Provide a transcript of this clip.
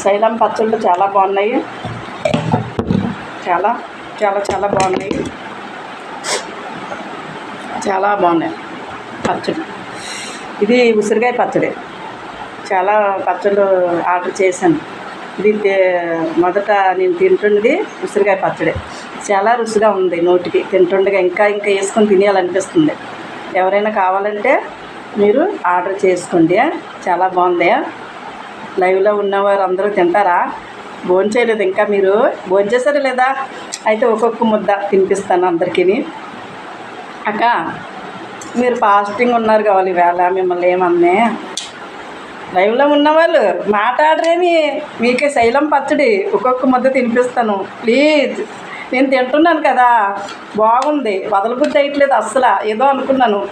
శైలం పచ్చళ్ళు చాలా బాగున్నాయి. చాలా చాలా చాలా బాగున్నాయి. చాలా బాగున్నాయి పచ్చడి. ఇది ఉసిరికాయ పచ్చడి. చాలా పచ్చళ్ళు ఆర్డర్ చేశాను. ఇది మొదట నేను తింటున్నది ఉసిరికాయ పచ్చడి. చాలా రుచిగా ఉంది. నోటికి తింటుండగా ఇంకా ఇంకా వేసుకొని తినేయాలనిపిస్తుంది. ఎవరైనా కావాలంటే మీరు ఆర్డర్ చేసుకోండి. చాలా బాగుంది. లైవ్లో ఉన్నవారు అందరూ తింటారా? భోంచేయలేదు ఇంకా? మీరు భోంచేసారా లేదా? అయితే ఒక్కొక్క ముద్ద తినిపిస్తాను అందరికీ. అక్క, మీరు ఫాస్టింగ్ ఉన్నారు కావాలి ఈవేళ, మిమ్మల్ని ఏమన్నే. లైవ్లో ఉన్నవాళ్ళు మాట్లాడరేమి? మీకే శైలం పచ్చడి ఒక్కొక్క ముద్ద తినిపిస్తాను ప్లీజ్. నేను తింటున్నాను కదా, బాగుంది. వదలబుద్ధి అయ్యట్లేదు అస్సలు. ఏదో అనుకున్నాను.